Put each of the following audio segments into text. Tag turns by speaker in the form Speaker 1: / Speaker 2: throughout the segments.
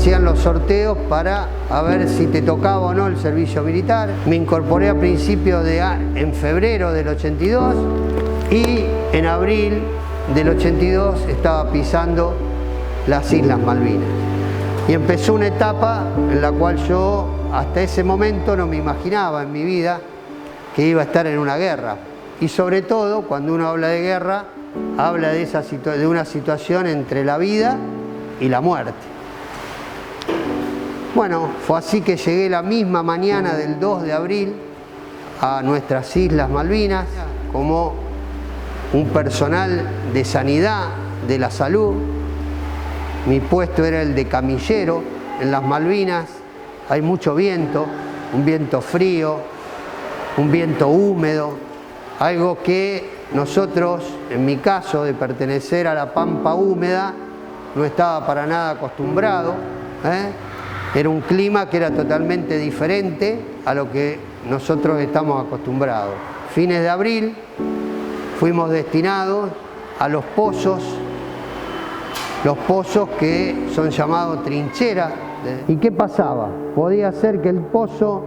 Speaker 1: hacían los sorteos para a ver si te tocaba o no el servicio militar. Me incorporé a principios en febrero del 82 y en abril del 82 estaba pisando las Islas Malvinas. Y empezó una etapa en la cual yo hasta ese momento no me imaginaba en mi vida que iba a estar en una guerra. Y sobre todo, cuando uno habla de guerra, habla de una situación entre la vida y la muerte. Bueno, fue así que llegué la misma mañana del 2 de abril a nuestras Islas Malvinas como un personal de sanidad, de la salud. Mi puesto era el de camillero. En las Malvinas hay mucho viento, un viento frío, un viento húmedo, algo que nosotros, en mi caso de pertenecer a la pampa húmeda, no estaba para nada acostumbrado. Era un clima que era totalmente diferente a lo que nosotros estamos acostumbrados. Fines de abril fuimos destinados a los pozos que son llamados trincheras. ¿Y qué pasaba? Podía ser que el pozo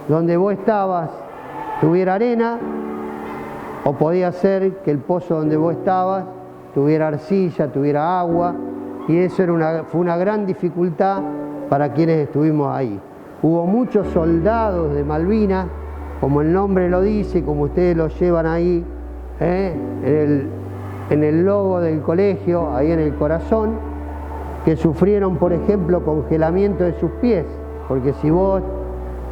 Speaker 1: donde vos estabas tuviera arena, o podía ser que el pozo donde vos estabas tuviera arcilla, tuviera agua, y eso fue una gran dificultad para quienes estuvimos ahí. Hubo muchos soldados de Malvinas, como el nombre lo dice, como ustedes lo llevan ahí, en el logo del colegio, ahí en el corazón, que sufrieron, por ejemplo, congelamiento de sus pies, porque si vos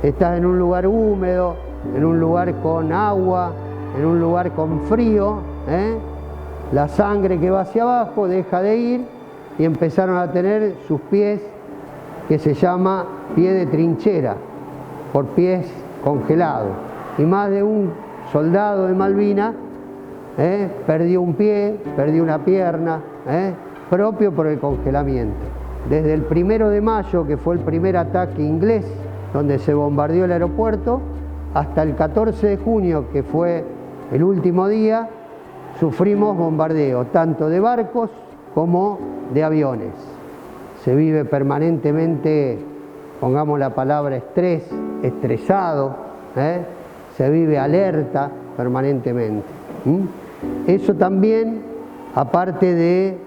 Speaker 1: estás en un lugar húmedo, en un lugar con agua, en un lugar con frío, la sangre que va hacia abajo deja de ir y empezaron a tener sus pies, que se llama pie de trinchera, por pies congelados. Y más de un soldado de Malvinas perdió un pie, perdió una pierna, propio por el congelamiento. Desde el 1 de mayo, que fue el primer ataque inglés, donde se bombardeó el aeropuerto, hasta el 14 de junio, que fue el último día, sufrimos bombardeo, tanto de barcos como de aviones. Se vive permanentemente, pongamos la palabra estrés, estresado, se vive alerta permanentemente. Eso también, aparte de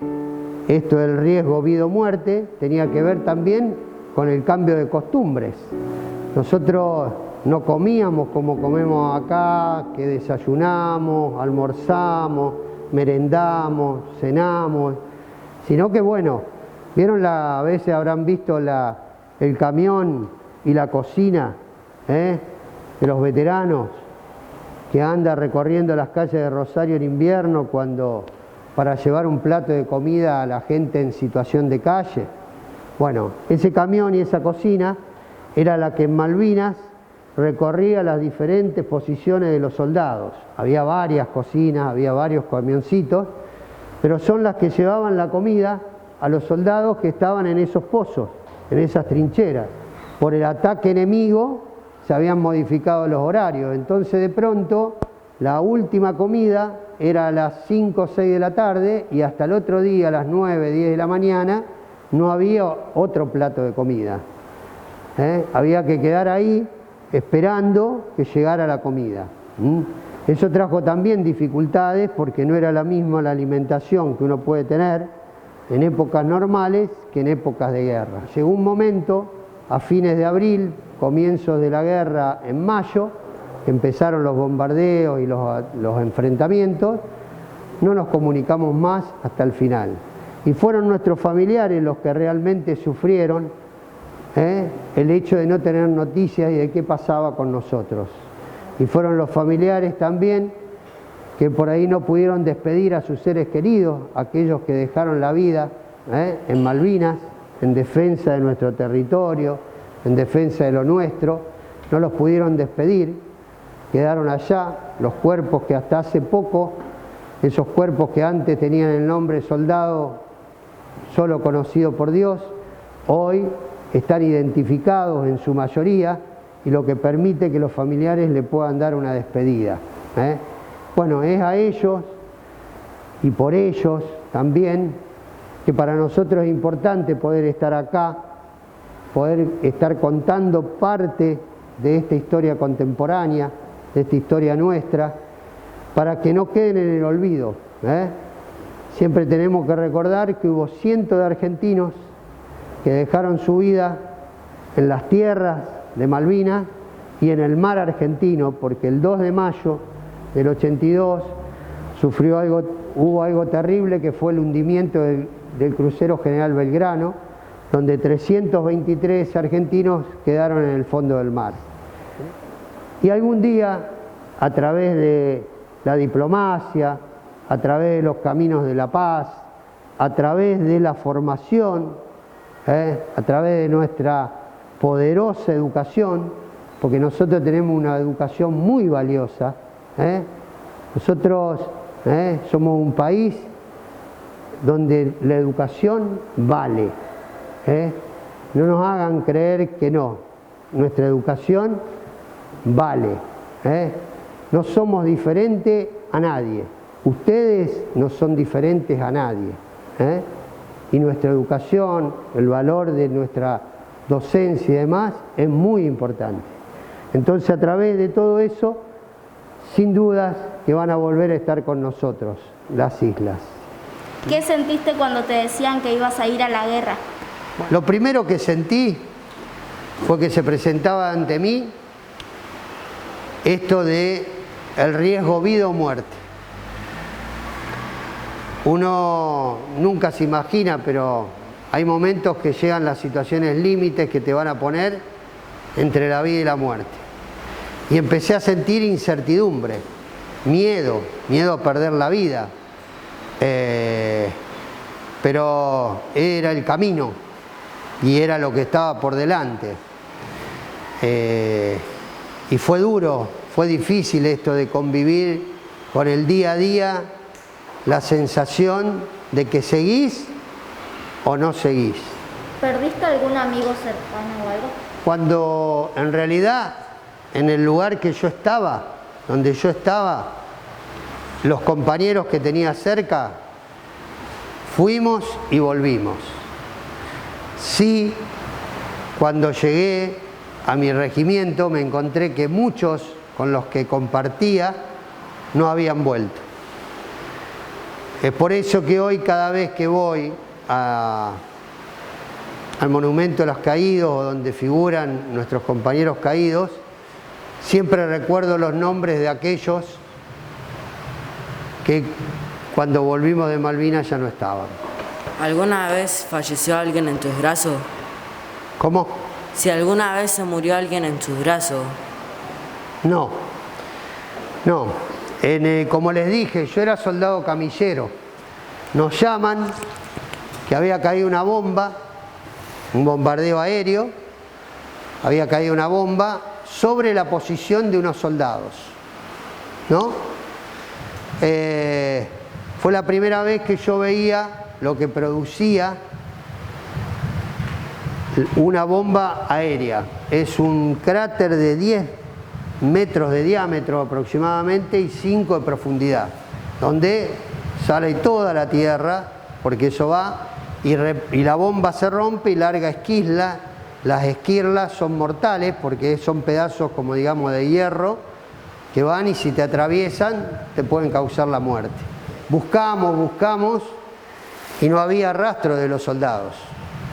Speaker 1: esto del riesgo vida o muerte, tenía que ver también con el cambio de costumbres. Nosotros no comíamos como comemos acá, que desayunamos, almorzamos, merendamos, cenamos, sino que bueno, vieron a veces habrán visto el camión y la cocina de los veteranos que anda recorriendo las calles de Rosario en invierno para llevar un plato de comida a la gente en situación de calle. Bueno, ese camión y esa cocina era la que en Malvinas recorría las diferentes posiciones de los soldados. Había varias cocinas, había varios camioncitos, pero son las que llevaban la comida a los soldados que estaban en esos pozos, en esas trincheras. Por el ataque enemigo se habían modificado los horarios, entonces de pronto la última comida era a las 5 o 6 de la tarde y hasta el otro día a las 9, 10 de la mañana no había otro plato de comida. Había que quedar ahí esperando que llegara la comida. Eso trajo también dificultades porque no era la misma la alimentación que uno puede tener en épocas normales que en épocas de guerra. Llegó un momento, a fines de abril, comienzos de la guerra en mayo, que empezaron los bombardeos y los enfrentamientos, no nos comunicamos más hasta el final. Y fueron nuestros familiares los que realmente sufrieron el hecho de no tener noticias y de qué pasaba con nosotros. Y fueron los familiares también que por ahí no pudieron despedir a sus seres queridos, aquellos que dejaron la vida en Malvinas, en defensa de nuestro territorio, en defensa de lo nuestro, no los pudieron despedir, quedaron allá, los cuerpos que hasta hace poco, esos cuerpos que antes tenían el nombre soldado solo conocido por Dios, hoy están identificados en su mayoría y lo que permite que los familiares le puedan dar una despedida. Bueno, es a ellos y por ellos también que para nosotros es importante poder estar acá, poder estar contando parte de esta historia contemporánea, de esta historia nuestra, para que no queden en el olvido. Siempre tenemos que recordar que hubo cientos de argentinos que dejaron su vida en las tierras de Malvinas y en el mar argentino, porque el 2 de mayo del 82 hubo algo terrible, que fue el hundimiento del crucero General Belgrano, donde 323 argentinos quedaron en el fondo del mar. Y algún día, a través de la diplomacia, a través de los caminos de la paz, a través de la formación, a través de nuestra poderosa educación, porque nosotros tenemos una educación muy valiosa, nosotros somos un país donde la educación vale, no nos hagan creer que no, nuestra educación vale, no somos diferentes a nadie, ustedes no son diferentes a nadie, y nuestra educación, el valor de nuestra docencia y demás es muy importante. Entonces, a través de todo eso, sin dudas que van a volver a estar con nosotros las islas.
Speaker 2: ¿Qué sentiste cuando te decían que ibas a ir a la guerra?
Speaker 1: Lo primero que sentí fue que se presentaba ante mí esto de el riesgo vida o muerte. Uno nunca se imagina, pero hay momentos que llegan las situaciones límites que te van a poner entre la vida y la muerte. Y empecé a sentir incertidumbre, miedo a perder la vida. Pero era el camino y era lo que estaba por delante. Y fue duro, fue difícil esto de convivir con el día a día, la sensación de que seguís o no seguís.
Speaker 2: ¿Perdiste algún amigo cercano o algo?
Speaker 1: Cuando en realidad en el lugar que yo estaba, donde yo estaba, los compañeros que tenía cerca, fuimos y volvimos. Sí, cuando llegué a mi regimiento me encontré que muchos con los que compartía no habían vuelto. Es por eso que hoy, cada vez que voy al Monumento a los Caídos, donde figuran nuestros compañeros caídos, siempre recuerdo los nombres de aquellos que cuando volvimos de Malvinas ya no estaban.
Speaker 3: ¿Alguna vez falleció alguien en tus brazos?
Speaker 1: ¿Cómo?
Speaker 3: Si alguna vez se murió alguien en tus brazos.
Speaker 1: No. Como les dije, yo era soldado camillero. Nos llaman que había caído una bomba, un bombardeo aéreo, había caído una bomba sobre la posición de unos soldados, ¿no? Fue la primera vez que yo veía lo que producía una bomba aérea. Es un cráter de 10 metros de diámetro aproximadamente y 5 de profundidad, donde sale toda la tierra, porque eso va, y la bomba se rompe y larga esquirla. Las esquirlas son mortales porque son pedazos, como digamos, de hierro que van y si te atraviesan te pueden causar la muerte. Buscamos y no había rastro de los soldados,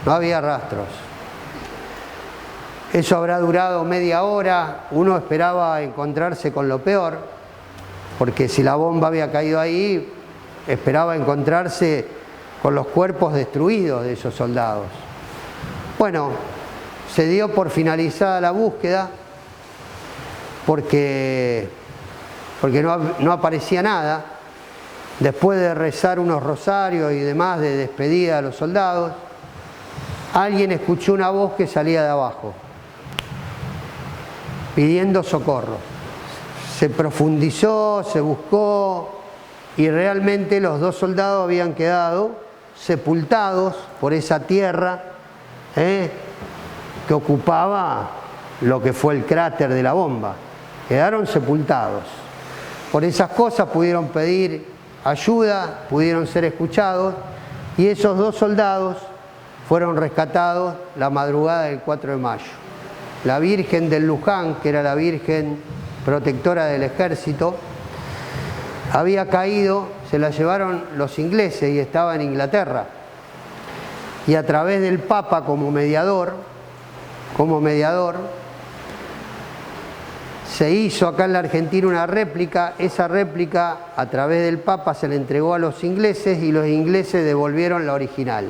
Speaker 1: no había rastros. Eso habrá durado media hora, uno esperaba encontrarse con lo peor, porque si la bomba había caído ahí, esperaba encontrarse con los cuerpos destruidos de esos soldados. Bueno, se dio por finalizada la búsqueda, porque no aparecía nada. Después de rezar unos rosarios y demás de despedida a los soldados, alguien escuchó una voz que salía de abajo, pidiendo socorro. Se profundizó, se buscó y realmente los 2 soldados habían quedado sepultados por esa tierra que ocupaba lo que fue el cráter de la bomba. Quedaron sepultados. Por esas cosas pudieron pedir ayuda, pudieron ser escuchados Y esos 2 soldados fueron rescatados la madrugada del 4 de mayo. La Virgen del Luján, que era la Virgen protectora del ejército, había caído, se la llevaron los ingleses y estaba en Inglaterra. Y a través del Papa como mediador, se hizo acá en la Argentina una réplica. Esa réplica, a través del Papa, se le entregó a los ingleses y los ingleses devolvieron la original.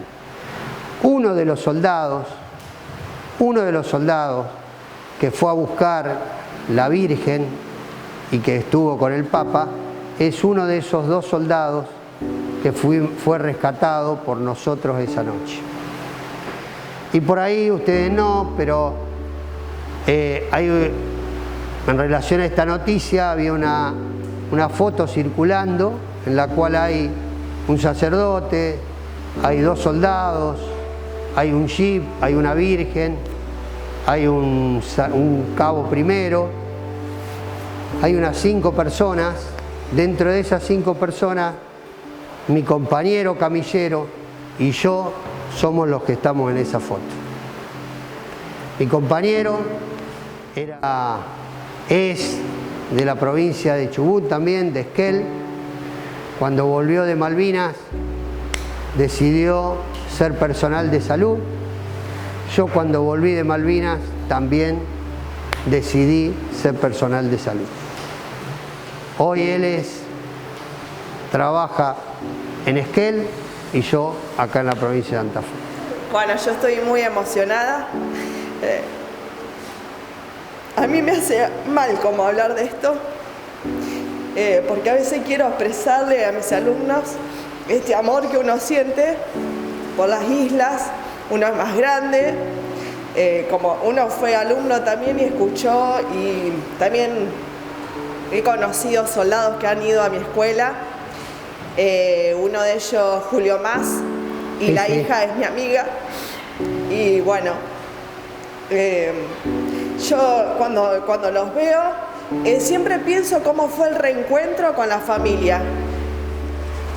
Speaker 1: Uno de los soldados que fue a buscar la Virgen y que estuvo con el Papa, es uno de esos 2 soldados que fue rescatado por nosotros esa noche. Y por ahí ustedes no, pero en relación a esta noticia había una foto circulando en la cual hay un sacerdote, hay 2 soldados, hay un jeep, hay una virgen, hay un cabo primero, hay unas 5 personas. Dentro de esas 5 personas, mi compañero camillero y yo somos los que estamos en esa foto. Mi compañero es de la provincia de Chubut también, de Esquel. Cuando volvió de Malvinas decidió ser personal de salud. Yo cuando volví de Malvinas también decidí ser personal de salud. Hoy él trabaja en Esquel y yo acá en la provincia de Santa Fe.
Speaker 4: Bueno, yo estoy muy emocionada. A mí me hace mal como hablar de esto, porque a veces quiero expresarle a mis alumnos este amor que uno siente por las islas. Uno es más grande, como uno fue alumno también y escuchó, y también he conocido soldados que han ido a mi escuela, uno de ellos Julio Más, y la hija es mi amiga. Y bueno, yo cuando los veo, siempre pienso cómo fue el reencuentro con la familia.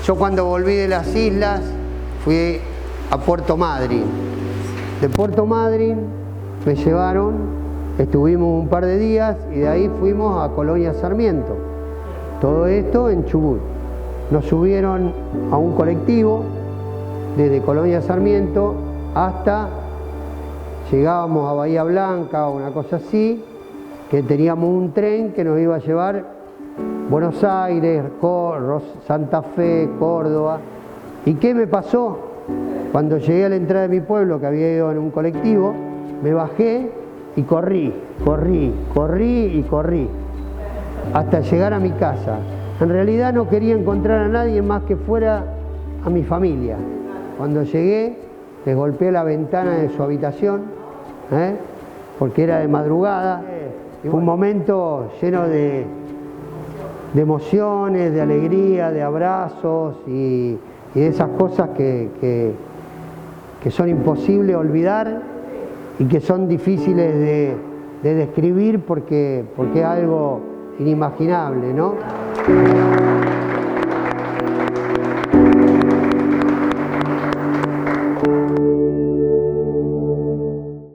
Speaker 1: Yo cuando volví de las islas fui a Puerto Madryn. De Puerto Madryn me llevaron, estuvimos un par de días y de ahí fuimos a Colonia Sarmiento. Todo esto en Chubut. Nos subieron a un colectivo desde Colonia Sarmiento hasta, llegábamos a Bahía Blanca o una cosa así, que teníamos un tren que nos iba a llevar Buenos Aires, Santa Fe, Córdoba. ¿Y qué me pasó? Cuando llegué a la entrada de mi pueblo, que había ido en un colectivo, me bajé y corrí, hasta llegar a mi casa. En realidad no quería encontrar a nadie más que fuera a mi familia. Cuando llegué, les golpeé la ventana de su habitación, porque era de madrugada. Fue un momento lleno de emociones, de alegría, de abrazos y de esas cosas que son imposibles de olvidar y que son difíciles de describir porque es algo inimaginable, ¿no?